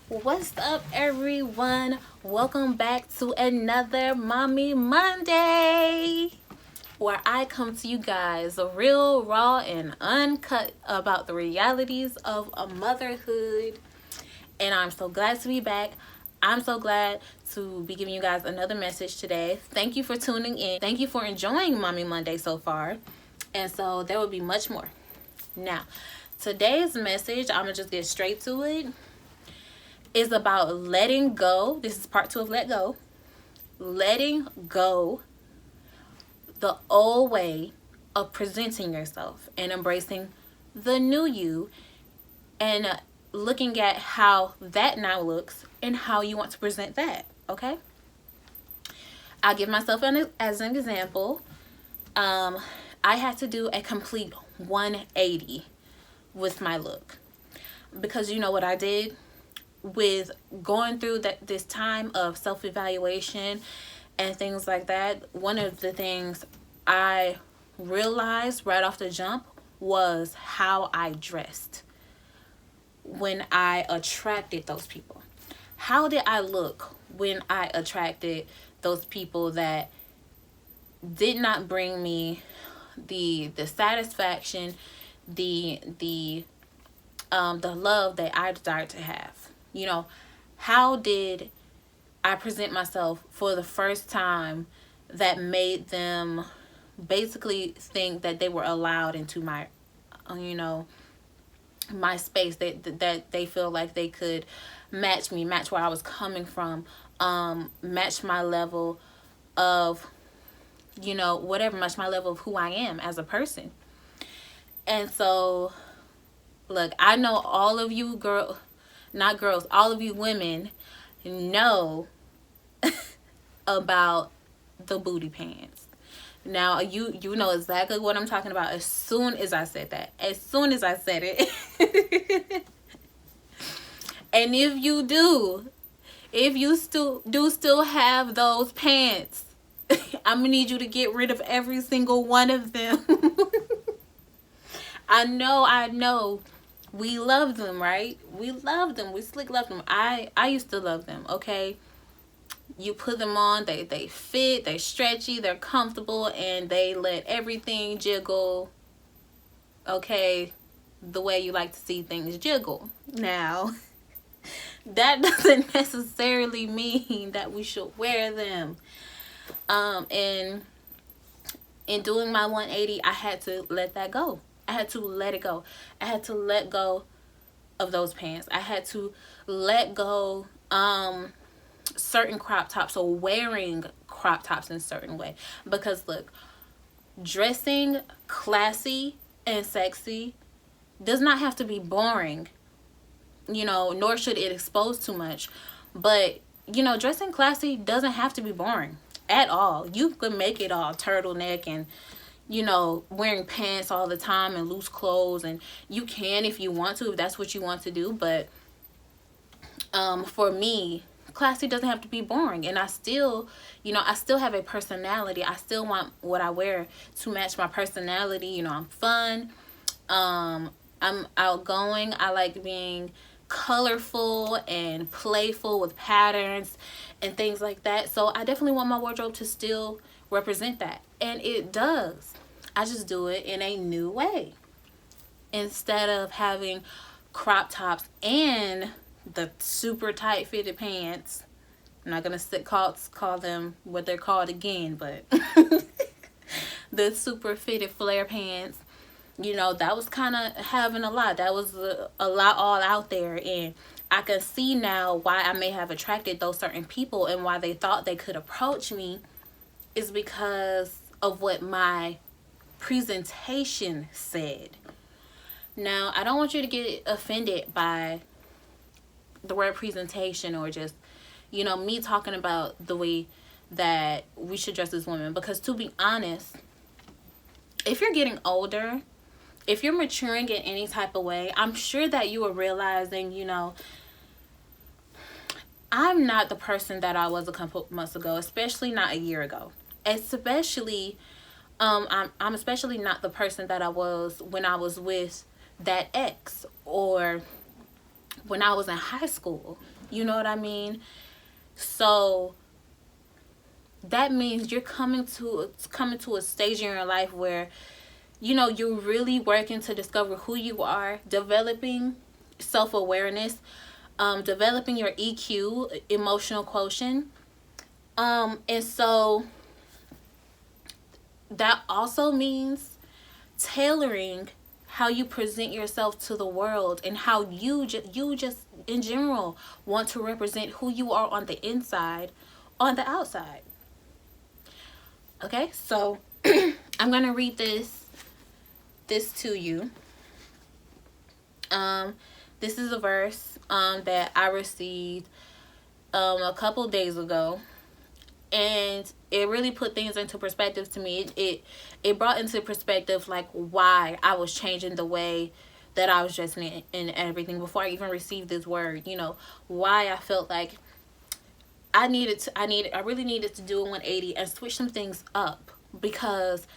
What's up, everyone? Welcome back to another Mommy Monday, where I come to you guys real, raw, and uncut about the realities of a motherhood. And I'm so glad to be back. I'm so glad to be giving you guys another message today. Thank you for tuning in. Thank you for enjoying Mommy Monday so far. And so there will be much more. Now, today's message, I'm going to just get straight to it, is about letting go. This is part 2 of Let Go. Letting go the old way of presenting yourself and embracing the new you, and looking at how that now looks and how you want to present that. Okay, I'll give myself as an example. I had to do a complete 180 with my look, because you know what I did with going through this time of self-evaluation and things like that. One of the things I realized right off the jump was how I dressed when I attracted those people. How did I look when I attracted those people that did not bring me the satisfaction, the love that I desired to have? You know, how did I present myself for the first time that made them basically think that they were allowed into my, my space, that they feel like they could match me, match where I was coming from, match my level of, whatever, match my level of who I am as a person. And so, look, I know all of you all of you women know about the booty pants. Now, you know exactly what I'm talking about as soon as I said that. As soon as I said it. And if you still have those pants, I'm gonna need you to get rid of every single one of them. I know. We love them, right? We love them. We slick love them. I used to love them, okay? You put them on, they fit, they're stretchy, they're comfortable, and they let everything jiggle, okay, the way you like to see things jiggle. Now, that doesn't necessarily mean that we should wear them. And in doing my 180, I had to let that go. I had to let it go. I had to let go of those pants. I had to let go certain crop tops, or wearing crop tops in a certain way. Because look, dressing classy and sexy does not have to be boring, nor should it expose too much. But, dressing classy doesn't have to be boring at all. You can make it all turtleneck and wearing pants all the time and loose clothes, and you can if you want to, if that's what you want to do. But for me, classy doesn't have to be boring. And I still have a personality. I still want what I wear to match my personality. I'm fun, I'm outgoing, I like being colorful and playful with patterns and things like that. So I definitely want my wardrobe to still represent that, and it does. I just do it in a new way. Instead of having crop tops and the super tight fitted pants, I'm not gonna call them what they're called again, but the super fitted flare pants, that was kind of having a lot. That was a lot all out there, and I can see now why I may have attracted those certain people and why they thought they could approach me, is because of what my presentation said. Now, I don't want you to get offended by the word presentation, or just, me talking about the way that we should dress as women. Because to be honest, if you're getting older, if you're maturing in any type of way, I'm sure that you are realizing, I'm not the person that I was a couple months ago, especially not a year ago. Especially, I'm especially not the person that I was when I was with that ex, or when I was in high school. You know what I mean? So that means you're coming to a stage in your life where, you know, you're really working to discover who you are, developing self-awareness, developing your EQ, emotional quotient. And so that also means tailoring how you present yourself to the world, and how you just in general want to represent who you are on the inside, on the outside. Okay, so I'm gonna read this to you. This is a verse that I received a couple days ago, and it really put things into perspective to me. It brought into perspective like why I was changing the way that I was dressing and everything before I even received this word. You know, why I felt like I really needed to do a 180 and switch some things up, because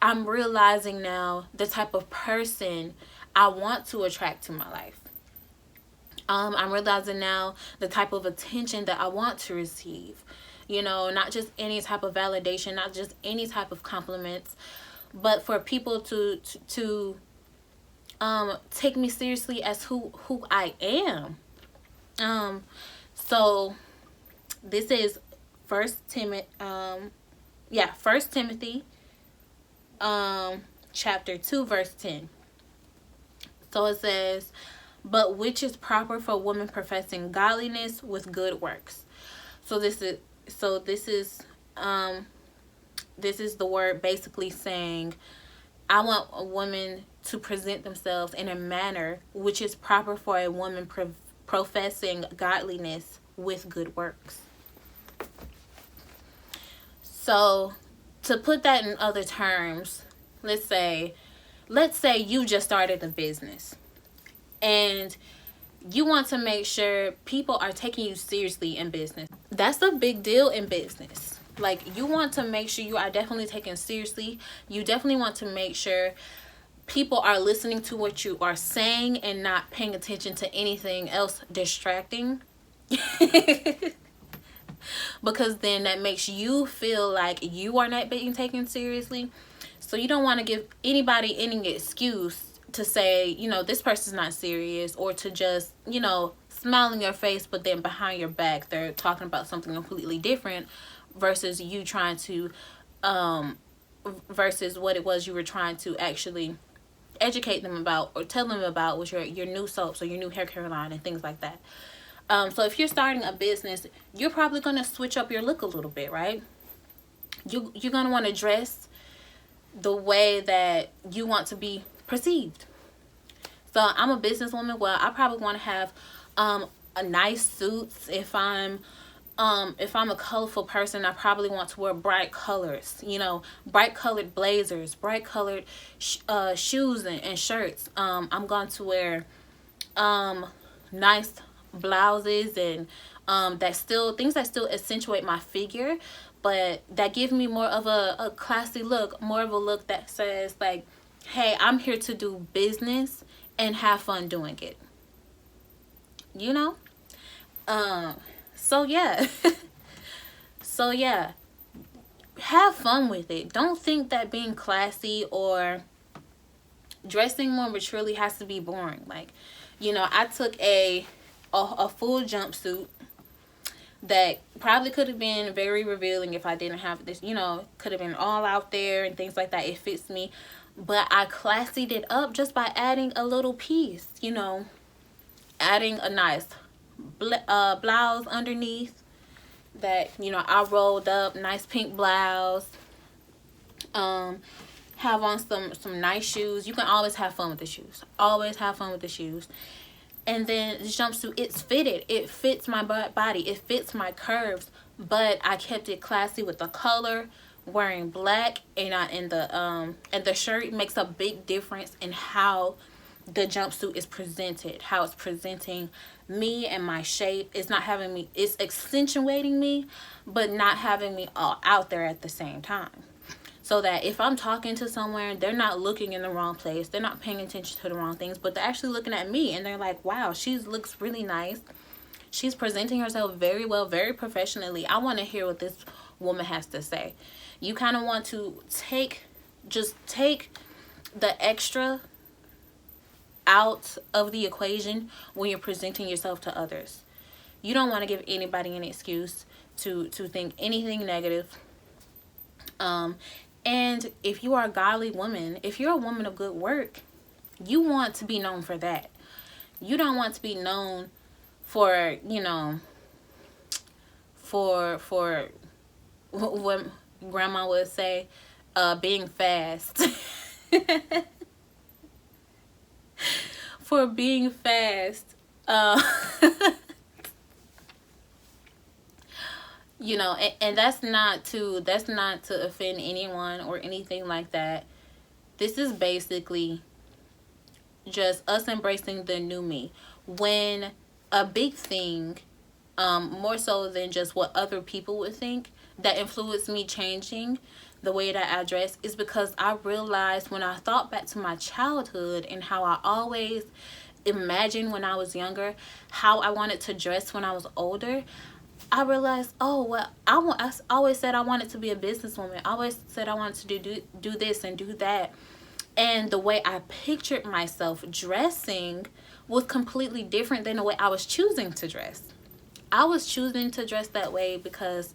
I'm realizing now the type of person I want to attract to my life. I'm realizing now the type of attention that I want to receive. You know, not just any type of validation, not just any type of compliments, but for people to take me seriously as who I am. So this is First Timothy, chapter 2, verse 10. So it says, "But which is proper for a woman professing godliness with good works." So this is the word basically saying, I want a woman to present themselves in a manner which is proper for a woman professing godliness with good works. So to put that in other terms, let's say you just started a business and you want to make sure people are taking you seriously in business. That's a big deal in business. Like, you want to make sure you are definitely taken seriously. You definitely want to make sure people are listening to what you are saying and not paying attention to anything else distracting. Because then that makes you feel like you are not being taken seriously. So you don't want to give anybody any excuse to say, you know, this person's not serious, or to just, you know, smile in your face, but then behind your back they're talking about something completely different, versus you trying to versus what it was you were trying to actually educate them about or tell them about, was your new soaps or your new hair care line and things like that. So if you're starting a business, you're probably going to switch up your look a little bit, right? You're going to want to dress the way that you want to be perceived. So I'm a businesswoman. Well, I probably want to have a nice suits. If I'm a colorful person, I probably want to wear bright colors, you know, bright colored blazers, bright colored shoes and shirts. I'm going to wear nice blouses and things that still accentuate my figure, but that give me more of a classy look, more of a look that says like, hey, I'm here to do business and have fun doing it, you know. So yeah. So yeah, have fun with it. Don't think that being classy or dressing more maturely has to be boring. Like, you know, I took a full jumpsuit that probably could have been very revealing if I didn't have this, you know, could have been all out there and things like that. It fits me, but I classied it up just by adding a little piece, you know, adding a nice blouse underneath that, you know, I rolled up, nice pink blouse. Have on some nice shoes. You can always have fun with the shoes. Always have fun with the shoes. And then the jumpsuit, it's fitted. It fits my body. It fits my curves. But I kept it classy with the color, wearing black, and the shirt makes a big difference in how the jumpsuit is presented, how it's presenting me and my shape. It's not having me, it's accentuating me, but not having me all out there at the same time. So that if I'm talking to somewhere, they're not looking in the wrong place. They're not paying attention to the wrong things, but they're actually looking at me and they're like, wow, she looks really nice. She's presenting herself very well, very professionally. I want to hear what this woman has to say. You kind of want to take the extra out of the equation when you're presenting yourself to others. You don't want to give anybody an excuse to think anything negative. And if you are a godly woman, if you're a woman of good work, you want to be known for that. You don't want to be known for, for what grandma would say, being fast. For being fast. And that's not to offend anyone or anything like that. This is basically just us embracing the new me. When a big thing, more so than just what other people would think, that influenced me changing the way that I dress, is because I realized when I thought back to my childhood and how I always imagined when I was younger how I wanted to dress when I was older, I realized, I always said I wanted to be a businesswoman. I always said I wanted to do this and do that. And the way I pictured myself dressing was completely different than the way I was choosing to dress. I was choosing to dress that way because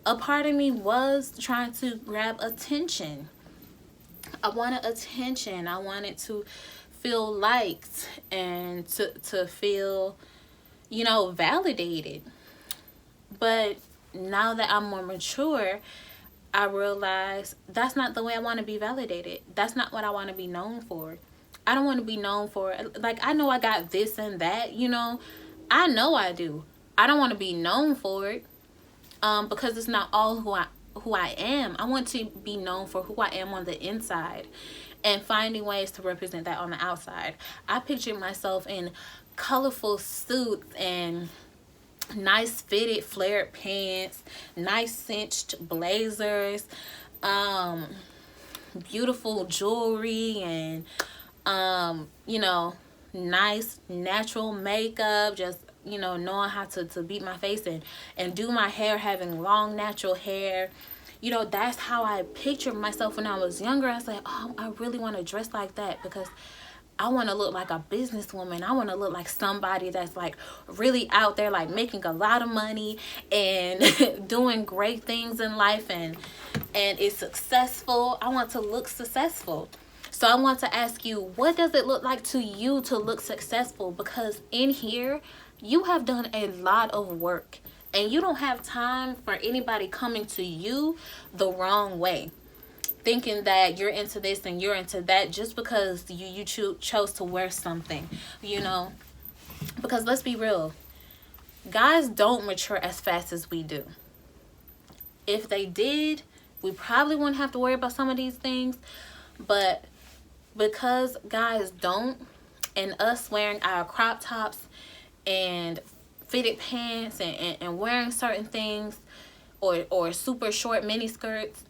a part of me was trying to grab attention. I wanted attention. I wanted to feel liked and to feel, validated. But now that I'm more mature, I realize that's not the way I want to be validated. That's not what I want to be known for. I don't want to be known for, I know I got this and that, I know I do. I don't want to be known for it, because it's not all who I am. I want to be known for who I am on the inside and finding ways to represent that on the outside. I picture myself in colorful suits and nice fitted flared pants, nice cinched blazers, beautiful jewelry, and nice natural makeup, just knowing how to beat my face and do my hair, having long natural hair. That's how I pictured myself when I was younger. I was like, I really want to dress like that because I want to look like a businesswoman. I want to look like somebody that's like really out there, like making a lot of money and doing great things in life and is successful. I want to look successful. So I want to ask you, what does it look like to you to look successful? Because in here, you have done a lot of work and you don't have time for anybody coming to you the wrong way, thinking that you're into this and you're into that just because you chose to wear something, because let's be real, guys don't mature as fast as we do. If they did, we probably wouldn't have to worry about some of these things. But because guys don't, and us wearing our crop tops and fitted pants and wearing certain things or super short mini skirts,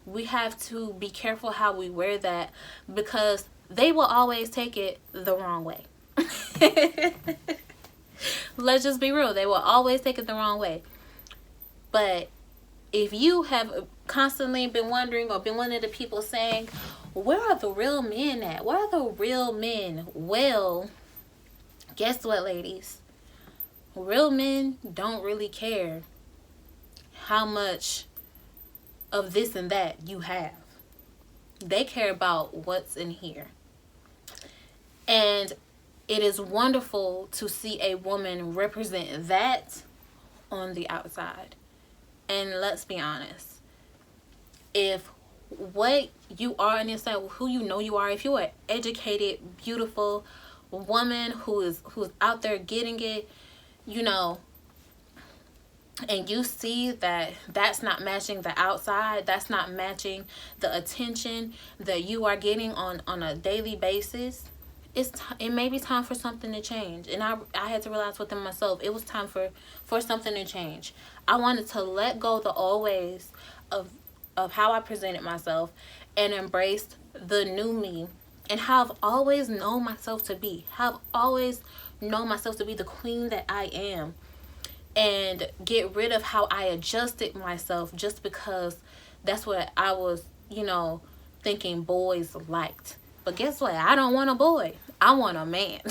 we have to be careful how we wear that because they will always take it the wrong way. Let's just be real. They will always take it the wrong way. But if you have constantly been wondering or been one of the people saying, where are the real men at? Where are the real men? Well, guess what, ladies? Real men don't really care how much of this and that you have. They care about what's in here. And it is wonderful to see a woman represent that on the outside. And let's be honest, if what you are on the inside, who you are, if you're an educated, beautiful woman who's out there getting it, and you see that that's not matching the outside, that's not matching the attention that you are getting on a daily basis, it may be time for something to change. And I had to realize within myself, it was time for something to change. I wanted to let go the old ways of how I presented myself and embraced the new me and how I've always known myself to be, how I've always know myself to be the queen that I am, and get rid of how I adjusted myself just because that's what I was, thinking boys liked. But guess what? I don't want a boy. I want a man.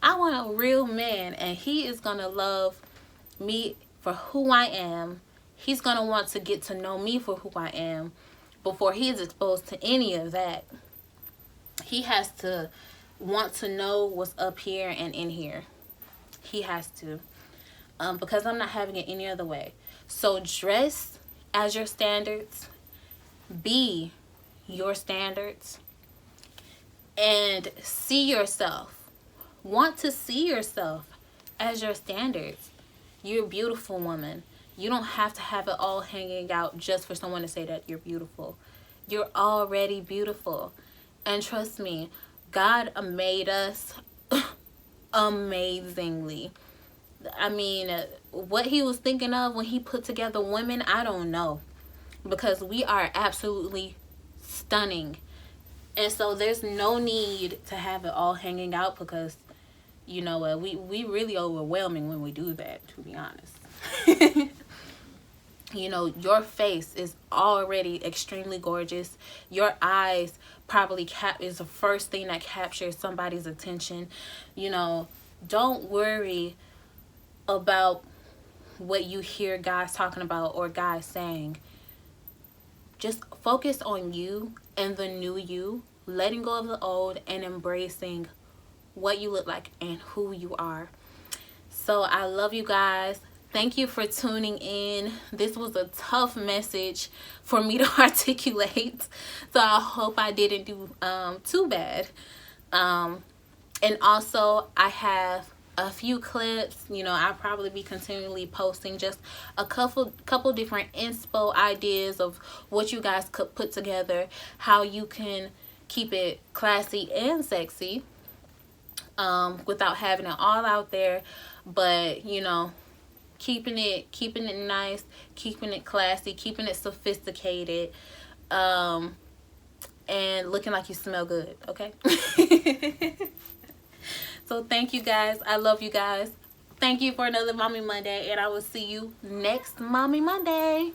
I want a real man, and he is going to love me for who I am. He's going to want to get to know me for who I am before he is exposed to any of that. He has to want to know what's up here and in here. He has to. Because I'm not having it any other way. So dress as your standards. Be your standards. And see yourself. Want to see yourself as your standards. You're a beautiful woman. You don't have to have it all hanging out just for someone to say that you're beautiful. You're already beautiful. And trust me, God made us amazingly. I mean, what he was thinking of when he put together women, I don't know. Because we are absolutely stunning. And so there's no need to have it all hanging out because, we really overwhelming when we do that, to be honest. Your face is already extremely gorgeous. Your eyes probably is the first thing that captures somebody's attention. Don't worry about what you hear guys talking about or guys saying. Just focus on you and the new you, letting go of the old and embracing what you look like and who you are. So I love you guys. Thank you for tuning in. This was a tough message for me to articulate. So I hope I didn't do too bad. And also I have a few clips. I'll probably be continually posting just a couple different inspo ideas of what you guys could put together, how you can keep it classy and sexy without having it all out there, but keeping it nice, keeping it classy, keeping it sophisticated, and looking like you smell good. Okay. So thank you guys. I love you guys. Thank you for another Mommy Monday, and I will see you next Mommy Monday.